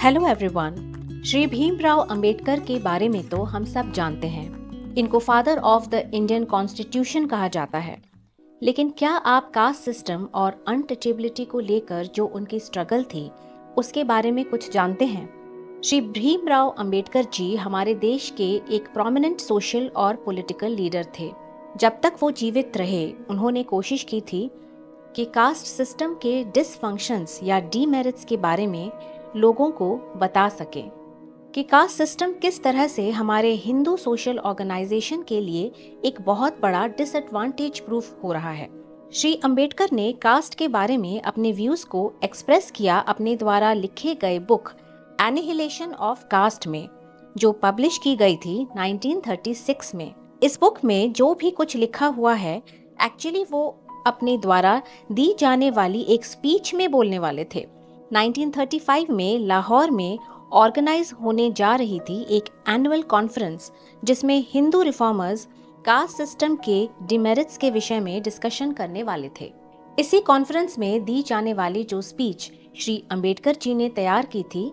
Hello everyone. Shri Bhimrao Ambedkar के बारे में तो हम सब जानते हैं। इनको father of the Indian constitution कहा जाता है। लेकिन क्या आप कास्ट सिस्टम और अनटचेबिलिटी को लेकर जो उनकी स्ट्रगल थी उसके बारे में कुछ जानते हैं? श्री भीमराव अंबेडकर जी हमारे देश के एक प्रोमिनेंट सोशल और पॉलिटिकल लीडर थे। जब तक वो जीवित रहे उन्होंने कोशिश की थी कि कास्ट सिस्टम के डिसफंक्शंस या डीमेरिट्स के बारे में लोगों को बता सके कि कास्ट सिस्टम किस तरह से हमारे हिंदू सोशल ऑर्गेनाइजेशन के लिए एक बहुत बड़ा डिसएडवांटेज प्रूफ हो रहा है। श्री अंबेडकर ने कास्ट के बारे में अपने व्यूज को एक्सप्रेस किया अपने द्वारा लिखे गए बुक एनिहिलेशन ऑफ कास्ट में, जो पब्लिश की गई थी 1936 में। इस बुक में जो भी कुछ लिखा हुआ है एक्चुअली वो अपने द्वारा दी जाने वाली एक स्पीच में बोलने वाले थे। 1935 में लाहौर में ऑर्गेनाइज होने जा रही थी एक एनुअल कॉन्फ्रेंस जिसमें हिंदू रिफॉर्मर्स कास्ट सिस्टम के डिमेरिट्स के विषय में डिस्कशन करने वाले थे। इसी कॉन्फ्रेंस में दी जाने वाली जो स्पीच श्री अंबेडकर जी ने तैयार की थी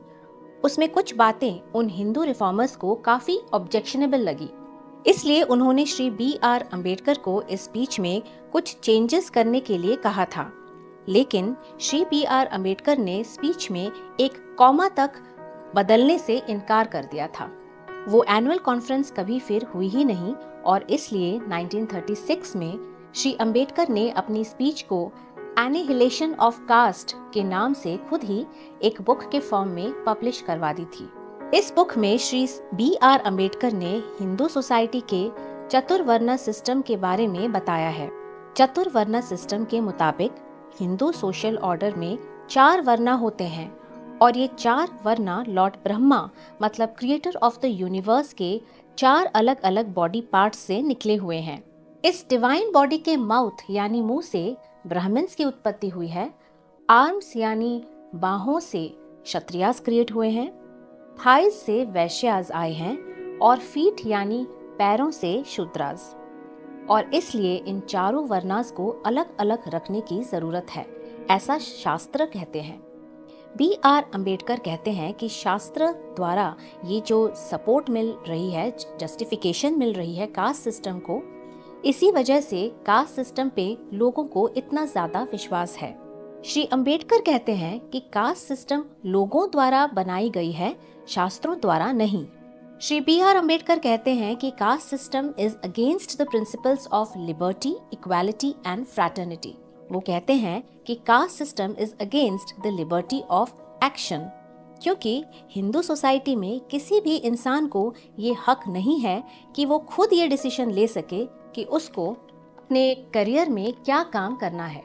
उसमें कुछ बातें उन हिंदू रिफॉर्मर्स को काफी ऑब्जेक्शनेबल लगी। इसलिए उन्होंने श्री B.R. अंबेडकर को इस स्पीच में कुछ चेंजेस करने के लिए कहा था। लेकिन श्री B.R. अंबेडकर ने स्पीच में एक कॉमा तक बदलने से इनकार कर दिया था। वो एनुअल कॉन्फ्रेंस कभी फिर हुई ही नहीं और इसलिए 1936 में श्री अंबेडकर ने अपनी स्पीच को एनिहिलेशन ऑफ कास्ट के नाम से खुद ही एक बुक के फॉर्म में पब्लिश करवा दी थी। इस बुक में श्री B.R. अंबेडकर ने हिंदू सोसाइटी के चतुर्वर्ण सिस्टम के बारे में बताया है। चतुर्वर्ण सिस्टम के मुताबिक हिंदू सोशल ऑर्डर में 4 वर्ण होते हैं और ये 4 वर्ण लॉर्ड ब्रह्मा मतलब क्रिएटर ऑफ द यूनिवर्स के 4 अलग अलग बॉडी पार्ट्स से निकले हुए हैं। इस डिवाइन बॉडी के माउथ यानी मुंह से ब्राह्मण्स की उत्पत्ति हुई है। आर्म्स यानी बाहों से क्षत्रियास क्रिएट हुए हैं। थाइज से वैश्यास आए हैं और फीट यानी पैरों से शूद्रास। और इसलिए इन चारों वर्णास को अलग अलग रखने की जरूरत है, ऐसा शास्त्र कहते हैं। B.R. अंबेडकर कहते हैं कि शास्त्र द्वारा ये जो सपोर्ट मिल रही है, जस्टिफिकेशन मिल रही है कास्ट सिस्टम को, इसी वजह से कास्ट सिस्टम पे लोगों को इतना ज्यादा विश्वास है। श्री अंबेडकर कहते हैं कि कास्ट सिस्टम लोगों द्वारा बनाई गई है, शास्त्रों द्वारा नहीं। श्री B.R. अंबेडकर कहते हैं कि caste system is against the principles of liberty, equality and fraternity. वो कहते हैं कि caste system is against the liberty of action, क्योंकि हिंदू सोसाइटी में किसी भी इंसान को ये हक नहीं है कि वो खुद ये डिसीजन ले सके कि उसको अपने करियर में क्या काम करना है।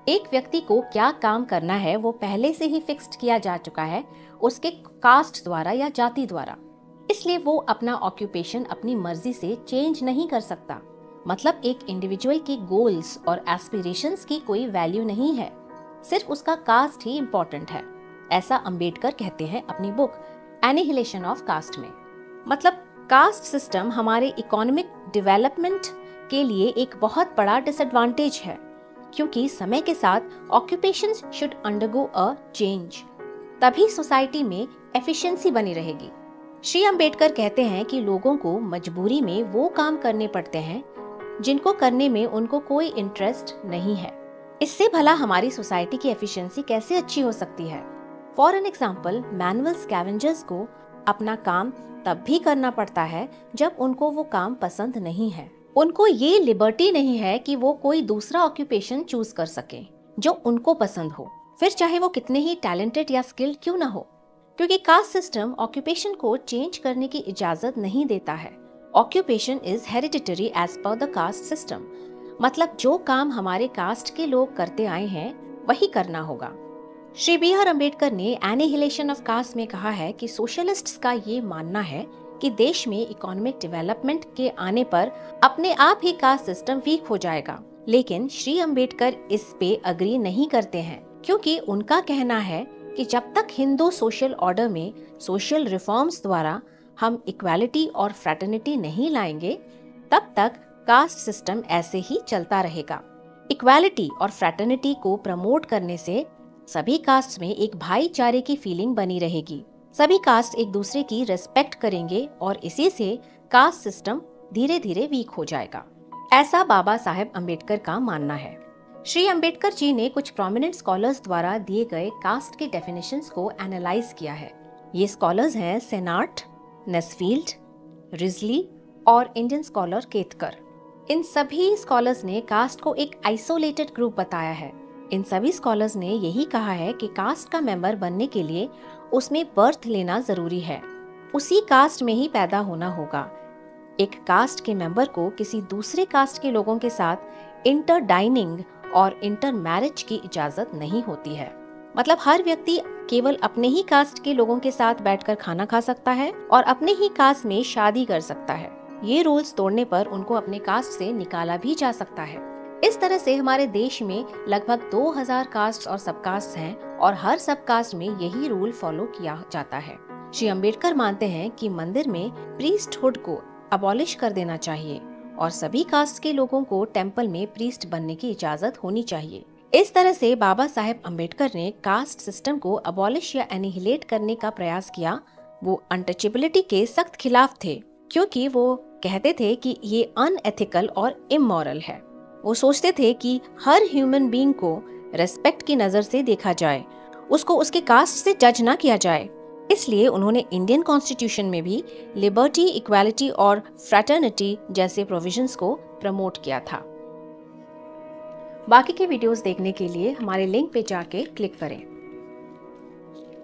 एक व्यक्ति को क्या काम करना है वो पहले से ही फिक्स्ड किया जा चुका है उसके कास्ट द्वारा या जाति द्वारा। इसलिए वो अपना ऑक्यूपेशन अपनी मर्जी से चेंज नहीं कर सकता। मतलब एक इंडिविजुअल के गोल्स और एस्पिरेशंस की कोई वैल्यू नहीं है, सिर्फ उसका कास्ट ही इम्पोर्टेंट है, ऐसा अंबेडकर कहते हैं अपनी बुक एनिहिलेशन ऑफ कास्ट में। मतलब कास्ट सिस्टम हमारे इकोनॉमिक डेवलपमेंट के लिए एक बहुत बड़ा डिसएडवांटेज है, क्योंकि समय के साथ occupations should undergo a change, तभी सोसाइटी में एफिशिएंसी बनी रहेगी। श्री अंबेडकर कहते हैं कि लोगों को मजबूरी में वो काम करने पड़ते हैं जिनको करने में उनको कोई इंटरेस्ट नहीं है। इससे भला हमारी सोसाइटी की एफिशिएंसी कैसे अच्छी हो सकती है? For an example, manual scavengers को अपना काम तब भी करना पड़ता है जब उनको वो काम पसंद नहीं है। उनको ये लिबर्टी नहीं है कि वो कोई दूसरा ऑक्यूपेशन चूज कर सके जो उनको पसंद हो, फिर चाहे वो कितने ही टैलेंटेड या स्किल्ड क्यों ना हो, क्योंकि कास्ट सिस्टम ऑक्यूपेशन को चेंज करने की इजाजत नहीं देता है। Occupation is hereditary as per the caste system, मतलब जो काम हमारे कास्ट के लोग करते आए हैं वही करना होगा। श्री B.R. अंबेडकर ने एनिहिलेशन ऑफ कास्ट में कहा है कि सोशलिस्ट्स का ये मानना है कि देश में इकोनॉमिक डेवलपमेंट के आने पर अपने आप ही कास्ट सिस्टम वीक हो जाएगा। लेकिन श्री अंबेडकर इस पे अग्री नहीं करते हैं, क्योंकि उनका कहना है कि जब तक हिंदू सोशल ऑर्डर में सोशल रिफॉर्म्स द्वारा हम इक्वालिटी और फ्रैटर्निटी नहीं लाएंगे, तब तक कास्ट सिस्टम ऐसे ही चलता रहेगा। इक्वालिटी और फ्रैटर्निटी को प्रमोट करने से सभी कास्ट में एक भाईचारे की फीलिंग बनी रहेगी। सभी कास्ट एक दूसरे की रेस्पेक्ट करेंगे और इसी से कास्ट सिस्टम धीरे धीरे वीक हो जाएगा। ऐसा बाबा साहेब अम्बेडकर का मानना है। श्री अम्बेडकर जी ने कुछ प्रोमिनेंट स्कॉलर्स द्वारा दिए गए कास्ट के डेफिनेशंस को एनालाइज किया है। ये स्कॉलर्स हैं सेनार्ट, नेस्फील्ड, रिजली और इंडियन स्कॉलर केतकर। इन सभी स्कॉलर्स ने कास्ट को एक आइसोलेटेड ग्रुप बताया है। इन सभी स्कॉलर्स ने यही कहा है कि कास्ट का मेंबर बनने के लिए उसमें बर्थ लेना जरूरी है, उसी कास्ट में ही पैदा होना होगा। एक कास्ट के मेंबर को किसी दूसरे कास्ट के लोगों के साथ इंटर डाइनिंग और इंटर मैरिज की इजाजत नहीं होती है। मतलब हर व्यक्ति केवल अपने ही कास्ट के लोगों के साथ बैठकर खाना खा सकता है और अपने ही कास्ट में शादी कर सकता है। ये रूल्स तोड़ने पर उनको अपने कास्ट से निकाला भी जा सकता है। इस तरह से हमारे देश में लगभग 2000 कास्ट और सबकास्ट हैं और हर सबकास्ट में यही रूल फॉलो किया जाता है। श्री अम्बेडकर मानते हैं कि मंदिर में प्रीस्टहुड को अबॉलिश कर देना चाहिए और सभी कास्ट के लोगों को टेंपल में प्रीस्ट बनने की इजाजत होनी चाहिए। इस तरह से बाबा साहेब अम्बेडकर ने कास्ट सिस्टम को अबॉलिश या एनिहिलेट करने का प्रयास किया। वो अनटचेबिलिटी के सख्त खिलाफ थे क्योंकि वो कहते थे कि ये अनएथिकल और इमोरल है। वो सोचते थे कि हर ह्यूमन बीइंग को रेस्पेक्ट की नजर से देखा जाए, उसको उसके कास्ट से जज ना किया जाए। इसलिए उन्होंने इंडियन कॉन्स्टिट्यूशन में भी लिबर्टी, इक्वालिटी और फ्रैटर्निटी जैसे प्रोविजंस को प्रमोट किया था। बाकी के वीडियोस देखने के लिए हमारे लिंक पे जाके क्लिक करें।